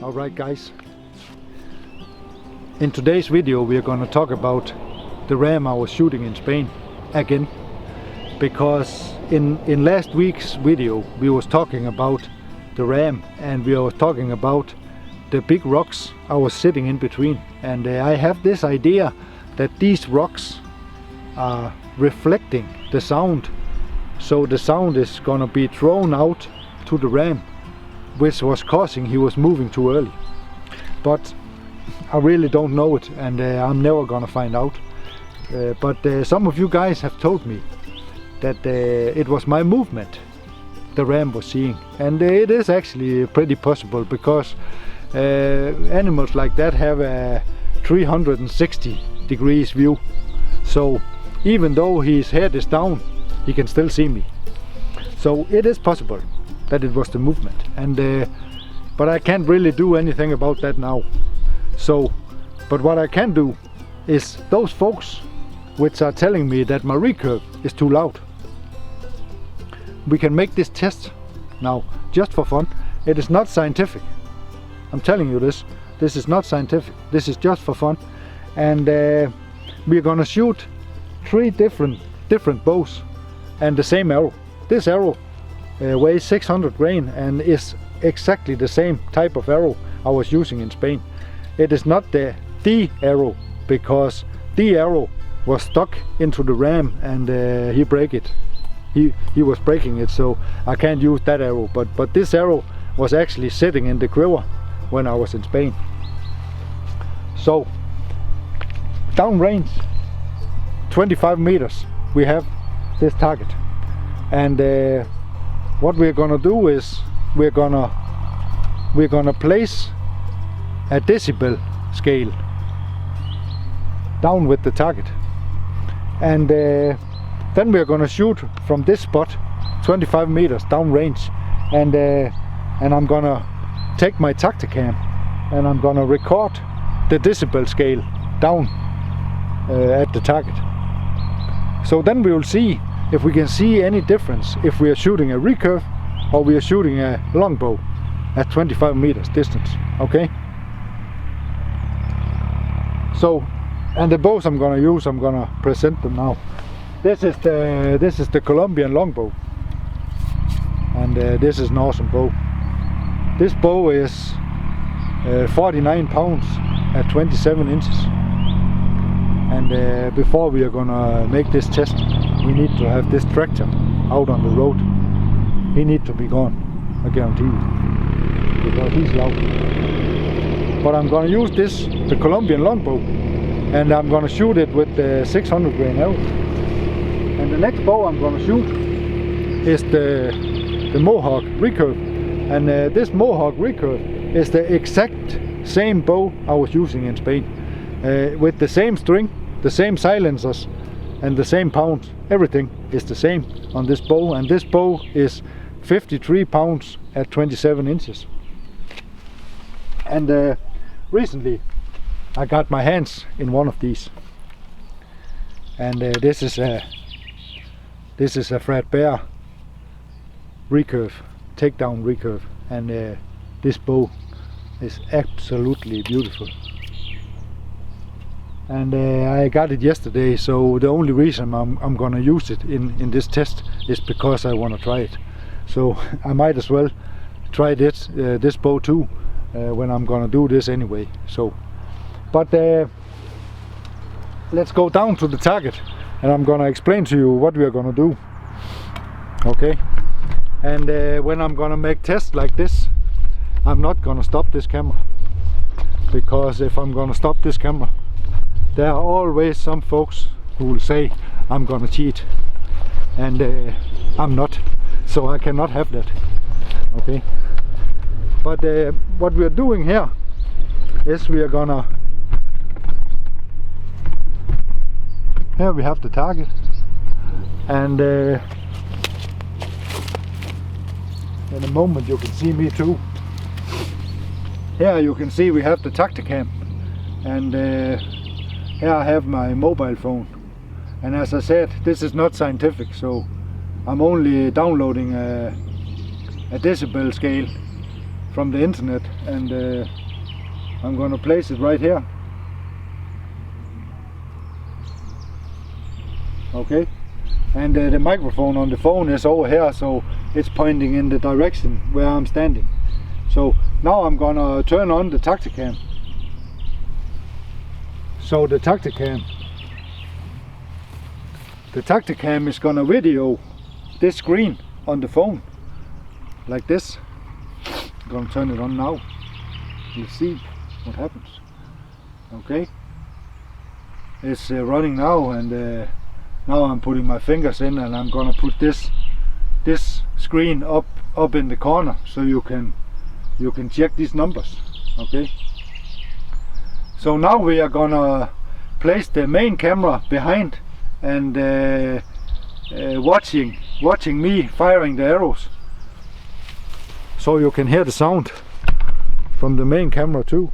Alright guys, in today's video we are going to talk about the ram I was shooting in Spain again, because in last week's video we was talking about the ram and we were talking about the big rocks I was sitting in between, and I have this idea that these rocks are reflecting the sound, so the sound is gonna be thrown out to the ram, which was causing he was moving too early. But I really don't know it, and I'm never gonna find out. But some of you guys have told me that it was my movement the ram was seeing, and it is actually pretty possible, because animals like that have a 360 degrees view, so even though his head is down he can still see me. So it is possible that it was the movement, and but I can't really do anything about that now. So but what I can do is those folks which are telling me that my recurve is too loud, we can make this test now just for fun. It is not scientific, I'm telling you this. This is not scientific, this is just for fun. And we're gonna shoot 3 different bows and the same arrow. This arrow weighs 600 grain and is exactly the same type of arrow I was using in Spain. It is not the arrow, because the arrow was stuck into the ram and he break it. He was breaking it, so I can't use that arrow. But this arrow was actually sitting in the quiver when I was in Spain. So downrange 25 meters we have this target, and what we're gonna do is we're gonna place a decibel scale down with the target, and then we're gonna shoot from this spot 25 meters downrange, and I'm gonna take my Tactacam and I'm gonna record the decibel scale down at the target. So then we will see if we can see any difference if we are shooting a recurve or we are shooting a longbow at 25 meters distance. Okay, so, and the bows I'm gonna use, I'm gonna present them now. This is the Colombian longbow, and this is an awesome bow. This bow is 49 pounds at 27 inches. And before we are gonna make this test, we need to have this tractor out on the road. He needs to be gone, I guarantee you, because he's loud. But I'm gonna use the Colombian longbow, and I'm gonna shoot it with the 600 grain arrow. And the next bow I'm gonna shoot is the Mohawk recurve, and this Mohawk recurve is the exact same bow I was using in Spain, with the same string, the same silencers, and the same pounds. Everything is the same on this bow, and this bow is 53 pounds at 27 inches. And recently I got my hands in one of these, and this is a Fred Bear recurve, takedown recurve, and this bow is absolutely beautiful. And I got it yesterday, so the only reason I'm gonna use it in this test is because I want to try it. So I might as well try this bow too when I'm gonna do this anyway. So, but let's go down to the target and I'm gonna explain to you what we are gonna do. Okay, and when I'm gonna make tests like this, I'm not gonna stop this camera, because if I'm gonna stop this camera, there are always some folks who will say I'm gonna cheat, and I'm not, so I cannot have that. Okay, but what we are doing here is we are gonna, here we have the target, and in a moment you can see me too. Here you can see we have the Tactacam, and here I have my mobile phone, and as I said, this is not scientific, so I'm only downloading a decibel scale from the internet, and I'm gonna place it right here. Okay, and the microphone on the phone is over here, so it's pointing in the direction where I'm standing. So now I'm gonna turn on the Tacticam. So the Tacticam is gonna video this screen on the phone like this. I'm gonna turn it on now. You'll see what happens. Okay, it's running now, and now I'm putting my fingers in, and I'm gonna put this screen up in the corner, so you can check these numbers. Okay, so now we are gonna place the main camera behind, and watching me firing the arrows, so you can hear the sound from the main camera too.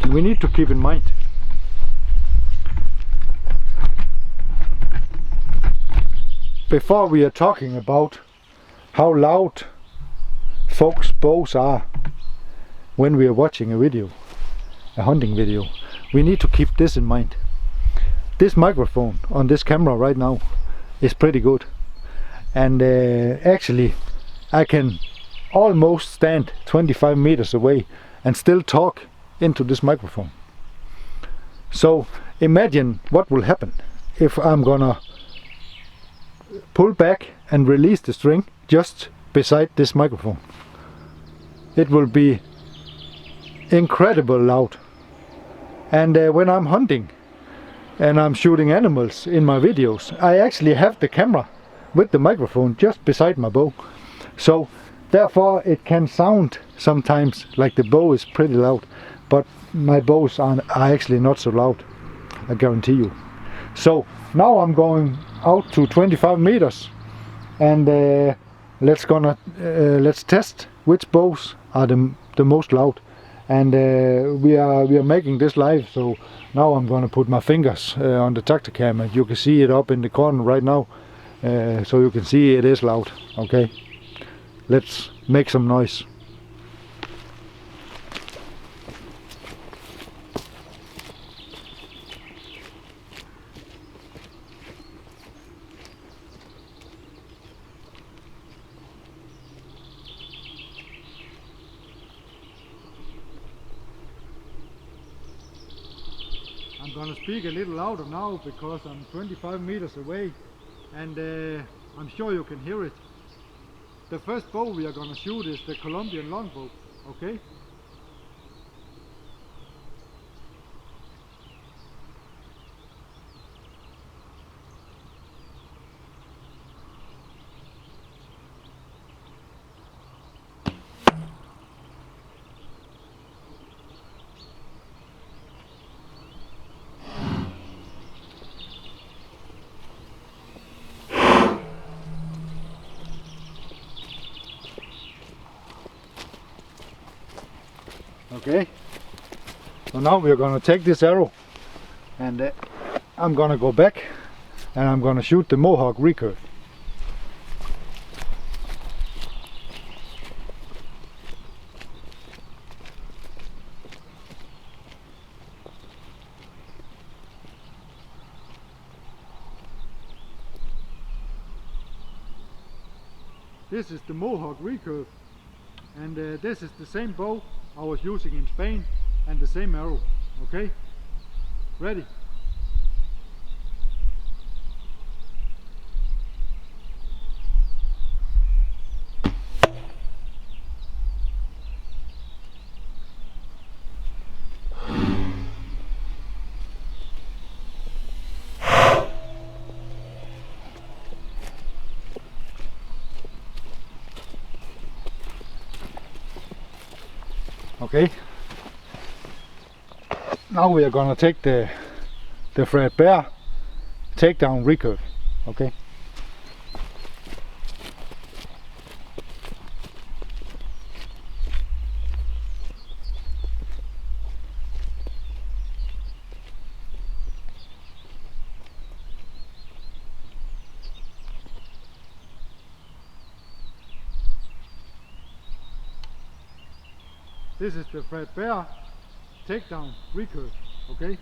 And we need to keep in mind, before we are talking about how loud folks' bows are when we are watching a video, a hunting video, we need to keep this in mind. This microphone on this camera right now is pretty good, and actually I can almost stand 25 meters away and still talk into this microphone. So imagine what will happen if I'm gonna pull back and release the string just beside this microphone. It will be incredible loud. And when I'm hunting and I'm shooting animals in my videos, I actually have the camera with the microphone just beside my bow. So therefore it can sound sometimes like the bow is pretty loud, but my bows are actually not so loud, I guarantee you. So now I'm going out to 25 meters, and let's test which bows are the most loud. And we are making this live, so now I'm gonna put my fingers on the Tacticam, and you can see it up in the corner right now, so you can see it is loud. Okay, let's make some noise. I'm gonna speak a little louder now because I'm 25 meters away, and I'm sure you can hear it. The first bow we are gonna shoot is the Colombian longbow. Okay? Okay, so now we're gonna take this arrow, and I'm gonna go back and I'm gonna shoot the Mohawk recurve. This is the Mohawk recurve, and this is the same bow I was using in Spain, and the same arrow. Okay, ready? Okay, now we are gonna take the Fred Bear takedown recurve. Okay. This is the Fredbear takedown recurve, okay?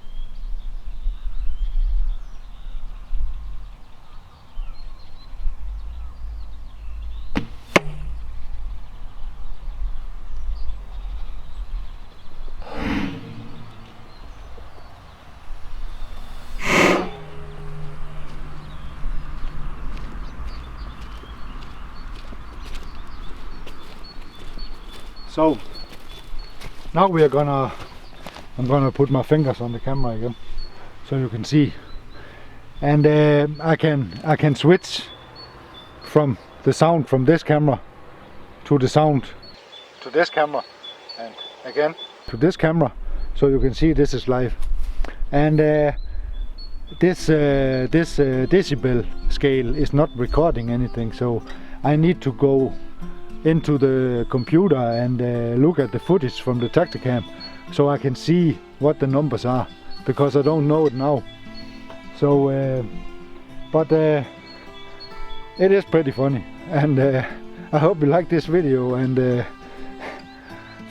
So now I'm gonna put my fingers on the camera again, so you can see, and I can switch from the sound from this camera to the sound to this camera, and again to this camera, so you can see this is live. And this decibel scale is not recording anything, so I need to go into the computer and look at the footage from the Tactacam, so I can see what the numbers are, because I don't know it now. So but it is pretty funny, and I hope you like this video, and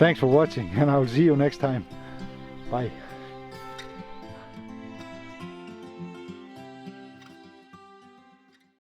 thanks for watching, and I'll see you next time. Bye.